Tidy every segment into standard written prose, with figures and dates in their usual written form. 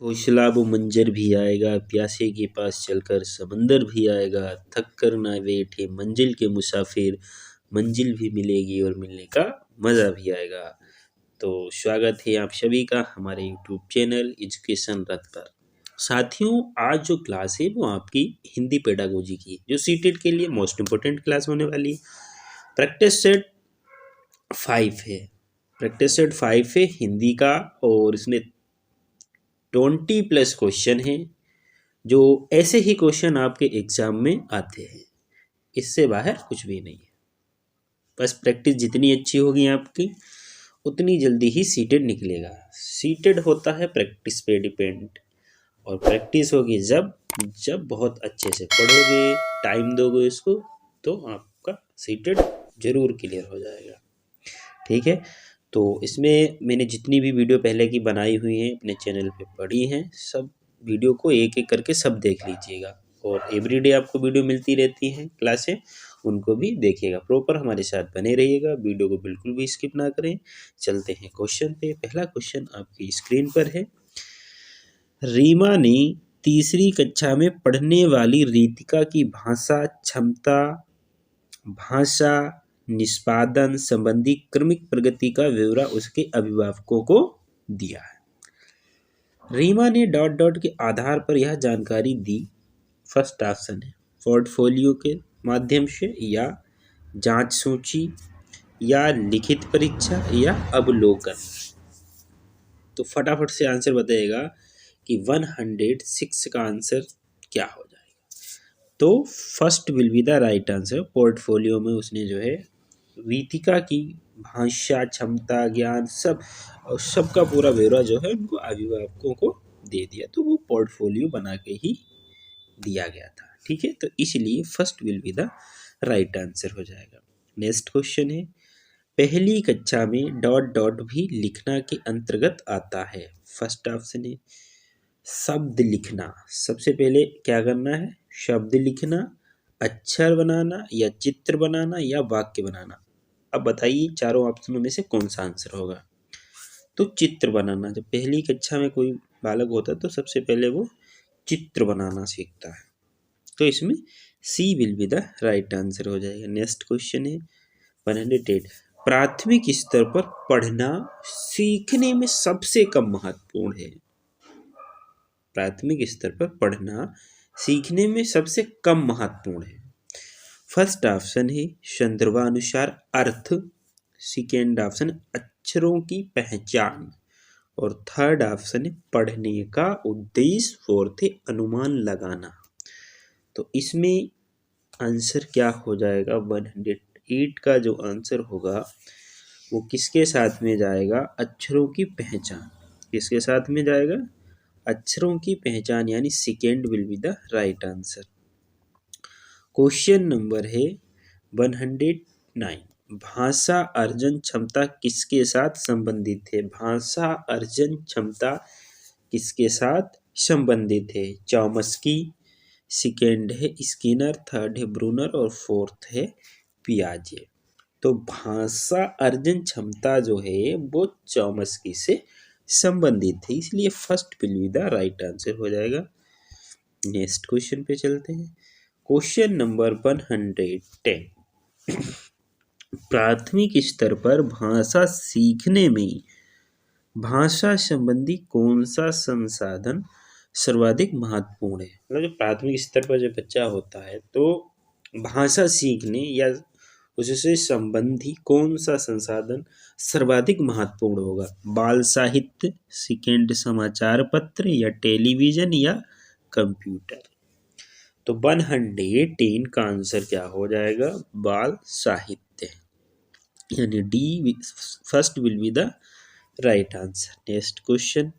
हौसला वो मंजर भी आएगा, प्यासे के पास चलकर समंदर भी आएगा, थक कर ना बैठे मंजिल के मुसाफिर, मंजिल भी मिलेगी और मिलने का मज़ा भी आएगा। तो स्वागत है आप सभी का हमारे यूट्यूब चैनल एजुकेशन रथ पर। साथियों, आज जो क्लास है वो आपकी हिंदी पेडागोजी की है, जो सीटेट के लिए मोस्ट इम्पोर्टेंट क्लास होने वाली है। प्रैक्टिस सेट 5 है, प्रैक्टिस सेट 5 है हिंदी का, और इसमें 20+ क्वेश्चन हैं, जो ऐसे ही क्वेश्चन आपके एग्जाम में आते हैं, इससे बाहर कुछ भी नहीं है। बस प्रैक्टिस जितनी अच्छी होगी आपकी, उतनी जल्दी ही सीटेड निकलेगा। सीटेड होता है प्रैक्टिस पे डिपेंड, और प्रैक्टिस होगी जब जब बहुत अच्छे से पढ़ोगे, टाइम दोगे इसको, तो आपका सीटेड जरूर क्लियर हो जाएगा। ठीक है, तो इसमें मैंने जितनी भी वीडियो पहले की बनाई हुई हैं अपने चैनल पे पड़ी हैं, सब वीडियो को एक एक करके सब देख लीजिएगा, और एवरीडे आपको वीडियो मिलती रहती हैं क्लासें, उनको भी देखिएगा। प्रॉपर हमारे साथ बने रहिएगा, वीडियो को बिल्कुल भी स्किप ना करें। चलते हैं क्वेश्चन पे। पहला क्वेश्चन आपकी स्क्रीन पर है। रीमा ने तीसरी कक्षा में पढ़ने वाली रितिका की भाषा क्षमता, भाषा निष्पादन संबंधी क्रमिक प्रगति का ब्यौरा उसके अभिभावकों को दिया है। रीमा ने डॉट डॉट के आधार पर यह जानकारी दी। फर्स्ट ऑप्शन है पोर्टफोलियो के माध्यम से, या जांच सूची, या लिखित परीक्षा, या अवलोकन। तो फटाफट से आंसर बताइएगा कि 106 का आंसर क्या हो जाएगा। तो first will be the right answer. Portfolio में उसने जो है रितिका की भाषा क्षमता ज्ञान सबका पूरा ब्यौरा जो है उनको अभिभावकों को दे दिया, तो वो पोर्टफोलियो बना के ही दिया गया था। ठीक है, तो इसलिए first will be the right answer हो जाएगा। नेक्स्ट क्वेश्चन है, पहली कक्षा में डॉट डॉट भी लिखना के अंतर्गत आता है। फर्स्ट ऑप्शन है शब्द लिखना। सबसे पहले क्या करना है? शब्द लिखना, अक्षर बनाना, या चित्र बनाना, या वाक्य बनाना। अब बताइए चारों ऑप्शनों में से कौन सा आंसर होगा। तो चित्र बनाना। जब पहली कक्षा में कोई बालक होता है तो सबसे पहले वो चित्र बनाना सीखता है, तो इसमें C will be the right answer हो जाएगा। नेक्स्ट क्वेश्चन है 108। प्राथमिक स्तर पर पढ़ना सीखने में सबसे कम महत्वपूर्ण है। प्राथमिक स्तर पर पढ़ना सीखने में सबसे कम महत्वपूर्ण है। फर्स्ट ऑप्शन है संदर्भानुसार अर्थ, सेकेंड ऑप्शन अक्षरों की पहचान, और थर्ड ऑप्शन है पढ़ने का उद्देश्य, फोर्थ है अनुमान लगाना। तो इसमें आंसर क्या हो जाएगा? 108 का जो आंसर होगा वो किसके साथ में जाएगा? अक्षरों की पहचान। किसके साथ में जाएगा? अक्षरों की पहचान, यानी second will be the right answer. Question number है 109। भाषा अर्जन क्षमता किसके साथ संबंधित है? भाषा अर्जन क्षमता किसके साथ संबंधित है? चॉम्स्की, सेकेंड है स्किनर, थर्ड है ब्रूनर, और फोर्थ है पियाजे। तो भाषा अर्जन क्षमता जो है वो चॉम्स्की से संबंधित है, इसलिए first will be the right answer हो जाएगा। नेक्स्ट क्वेश्चन पे चलते हैं। Question number 110। प्राथमिक स्तर पर भाषा सीखने में भाषा संबंधी कौन सा संसाधन सर्वाधिक महत्वपूर्ण है? मतलब जो प्राथमिक स्तर पर जो बच्चा होता है तो भाषा सीखने या उससे संबंधी कौन सा संसाधन सर्वाधिक महत्वपूर्ण होगा? बाल साहित्य, सेकेंड समाचार पत्र, या टेलीविजन, या कंप्यूटर। तो 110 का आंसर क्या हो जाएगा? बाल साहित्य, यानी D first will be the right answer. Next question.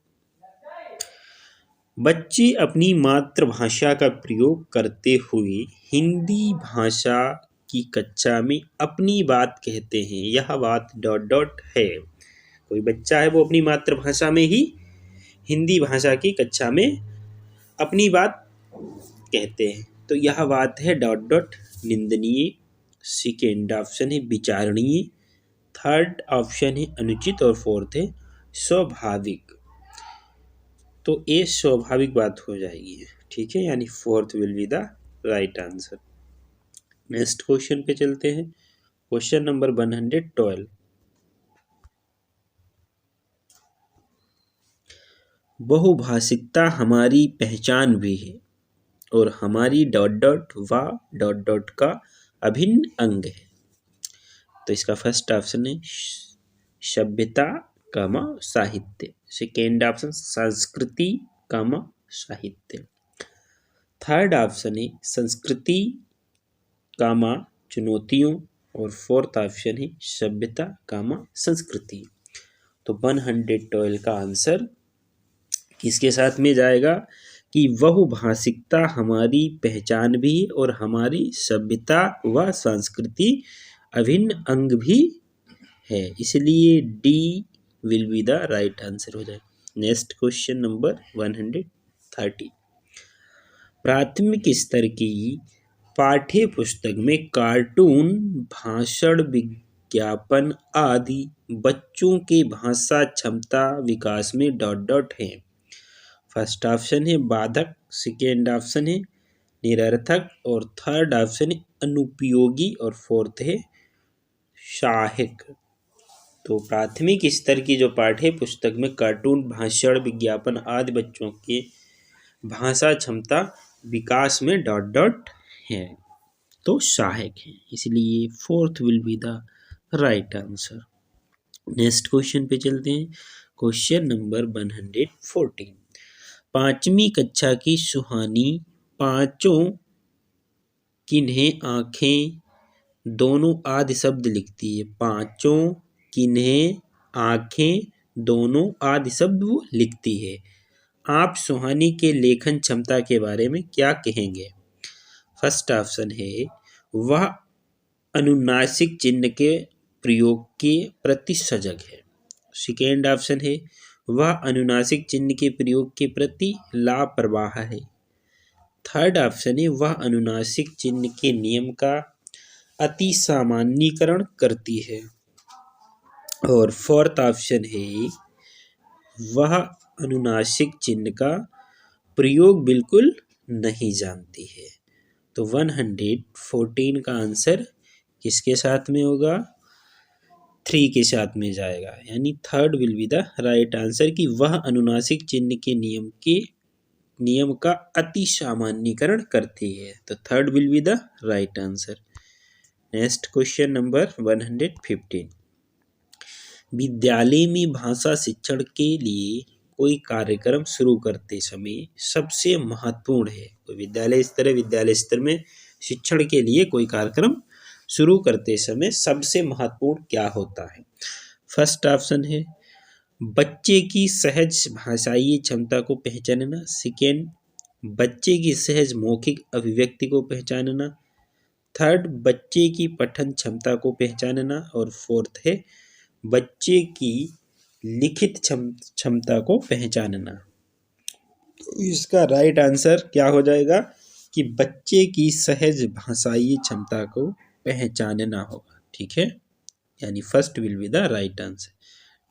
बच्चे अपनी मातृभाषा का प्रयोग करते हुए हिंदी भाषा की कक्षा में अपनी बात कहते हैं। यह बात डॉट डॉट है। कोई बच्चा है वो अपनी मातृभाषा में ही हिंदी भाषा की कक्षा में अपनी बात कहते हैं, तो यह बात है डॉट डॉट निंदनीय, सेकेंड ऑप्शन है विचारणीय, थर्ड ऑप्शन है अनुचित, और फोर्थ है स्वाभाविक। तो ये स्वाभाविक बात हो जाएगी, ठीक है, यानी fourth will be the right answer. Next question पे चलते हैं, क्वेश्चन नंबर 112। बहुभाषिकता हमारी पहचान भी है और हमारी डॉट डॉट व डॉट डॉट का अभिन्न अंग है। तो इसका फर्स्ट ऑप्शन है सभ्यता कामा साहित्य, सेकेंड ऑप्शन संस्कृति कामा साहित्य, थर्ड ऑप्शन है संस्कृति कामा चुनौतियों, और फोर्थ ऑप्शन है सभ्यता कामा संस्कृति। तो 112 का आंसर किसके साथ में जाएगा कि बहुभाषिकता हमारी पहचान भी और हमारी सभ्यता व संस्कृति अभिन्न अंग भी है, इसलिए D will be the right answer हो जाएगा। Next question number 130। प्राथमिक स्तर की पाठ्य पुस्तक में कार्टून, भाषण, विज्ञापन आदि बच्चों के भाषा क्षमता विकास में डॉट डॉट है। फर्स्ट ऑप्शन है बाधक, सेकेंड ऑप्शन है निरर्थक, और थर्ड ऑप्शन है अनुपयोगी, और फोर्थ है सहायक। तो प्राथमिक स्तर की जो पाठ्य पुस्तक में कार्टून, भाषण, विज्ञापन आदि बच्चों के भाषा क्षमता विकास में डॉट डॉट है, तो सहायक है, इसलिए fourth will be the right answer. Next question पे चलते हैं, क्वेश्चन नंबर 114। पांचवी कक्षा की सुहानी पांचों किन्हें आंखें दोनों आदि शब्द लिखती है। पांचों किन्हें आंखें दोनों आदि शब्द वो लिखती है। आप सुहानी के लेखन क्षमता के बारे में क्या कहेंगे? फर्स्ट ऑप्शन है वह अनुनासिक चिन्ह के प्रयोग के प्रति सजग है। सेकेंड ऑप्शन है वह अनुनासिक चिन्ह के प्रयोग के प्रति लापरवाह है। थर्ड ऑप्शन है वह अनुनासिक चिन्ह के नियम का अति सामान्यीकरण करती है। और फोर्थ ऑप्शन है वह अनुनासिक चिन्ह का प्रयोग बिल्कुल नहीं जानती है। तो 114 का आंसर किसके साथ में होगा? 3 के साथ में जाएगा, यानी third will be the right answer कि वह अनुनासिक चिन्ह के नियम का अति सामान्यीकरण करती है। तो third will be the right answer. Next question number 115। विद्यालय में भाषा शिक्षण के लिए कोई कार्यक्रम शुरू करते समय सबसे महत्वपूर्ण है। तो विद्यालय स्तर में शिक्षण के लिए कोई कार्यक्रम शुरू करते समय सबसे महत्वपूर्ण क्या होता है? फर्स्ट ऑप्शन है बच्चे की सहज भाषाई क्षमता को पहचानना। सेकेंड, बच्चे की सहज मौखिक अभिव्यक्ति को पहचानना। थर्ड, बच्चे की पठन क्षमता को पहचानना। और फोर्थ है बच्चे की लिखित क्षमता को पहचानना। तो इसका राइट आंसर क्या हो जाएगा कि बच्चे की सहज भाषाई क्षमता को पहचानना होगा। ठीक है, यानी first will be the right answer.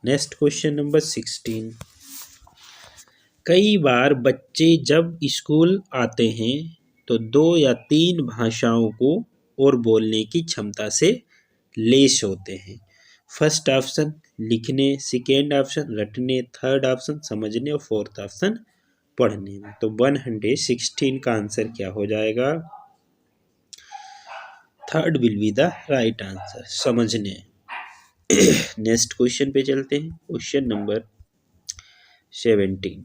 Next question number 16। कई बार बच्चे जब स्कूल आते हैं तो 2 या 3 भाषाओं को और बोलने की क्षमता से लेस होते हैं। फर्स्ट ऑप्शन लिखने, सेकेंड ऑप्शन रटने, थर्ड ऑप्शन समझने, और फोर्थ ऑप्शन पढ़ने में। तो 116 का आंसर क्या हो जाएगा? Third will be the right answer, समझने। नेक्स्ट क्वेश्चन पे चलते हैं, क्वेश्चन नंबर 17।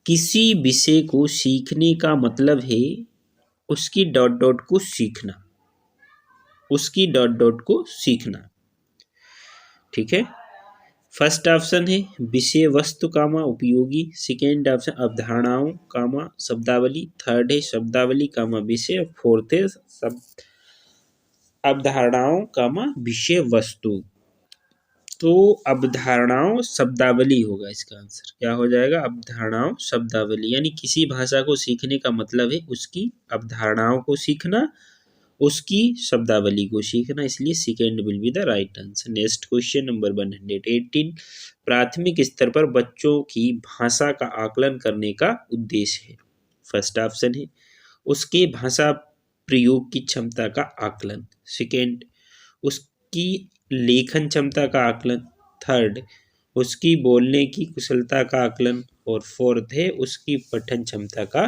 किसी विषय को सीखने का मतलब है उसकी डॉट डॉट को सीखना, उसकी डॉट डॉट को सीखना। ठीक है, फर्स्ट ऑप्शन है विषय वस्तु कामा उपयोगी, सेकेंड ऑप्शन अवधारणाओं कामा शब्दावली, थर्ड है शब्दावली कामा विषय, फोर्थ है अवधारणाओं कामा विषय वस्तु। तो अवधारणाओं शब्दावली होगा इसका आंसर। क्या हो जाएगा? अवधारणाओं शब्दावली। यानी किसी भाषा को सीखने का मतलब है उसकी अवधारणाओं को सीखना, उसकी शब्दावली को सीखना, इसलिए second will be the right answer. Next question number 118, प्राथमिक स्तर पर बच्चों की भाषा का आकलन करने का उद्देश्य है। फर्स्ट ऑप्शन है उसके भाषा प्रयोग की क्षमता का आकलन, सेकेंड उसकी लेखन क्षमता का आकलन, थर्ड उसकी बोलने की कुशलता का आकलन, और फोर्थ है उसकी पठन क्षमता का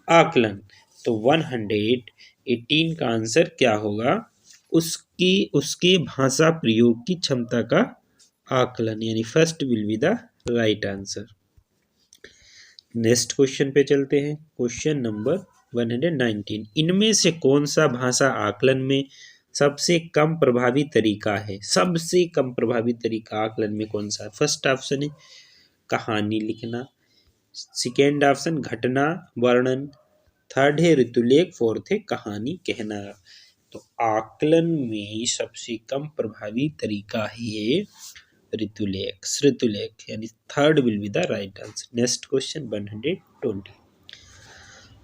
आकलन। तो 118 का आंसर क्या होगा? उसके भाषा प्रयोग की क्षमता का आकलन, यानी first will be the right answer. Next question पे चलते हैं। क्वेश्चन नंबर 119, इनमें से कौन सा भाषा आकलन में सबसे कम प्रभावी तरीका है? सबसे कम प्रभावी तरीका आकलन में कौन सा है? फर्स्ट ऑप्शन है कहानी लिखना, सेकेंड ऑप्शन घटना वर्णन, थर्ड है ऋतुलेख, फोर्थ है कहानी कहना। तो आकलन में सबसे कम प्रभावी तरीका है ऋतुलेख, श्रुतुलेख, यानी third will be the right answer. Next question 120,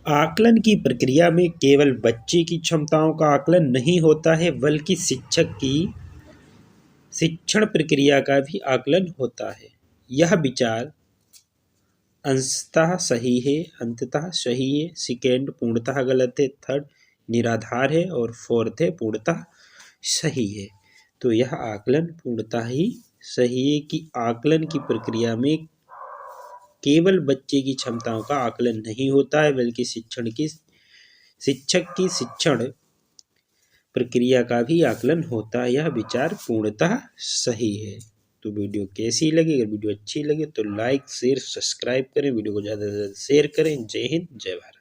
आकलन की प्रक्रिया में केवल बच्चे की क्षमताओं का आकलन नहीं होता है, बल्कि शिक्षक की शिक्षण प्रक्रिया का भी आकलन होता है। यह विचार अंशतः सही है, अंततः सही है, सेकेंड पूर्णतः गलत है, थर्ड निराधार है, और फोर्थ है पूर्णतः सही है। तो यह आकलन पूर्णतः ही सही है कि आकलन की प्रक्रिया में केवल बच्चे की क्षमताओं का आकलन नहीं होता है, बल्कि शिक्षक की शिक्षण प्रक्रिया का भी आकलन होता है। यह विचार पूर्णतः सही है। तो वीडियो कैसी लगी? अगर वीडियो अच्छी लगे तो लाइक शेयर सब्सक्राइब करें, वीडियो को ज़्यादा से ज़्यादा शेयर करें। जय हिंद, जय भारत।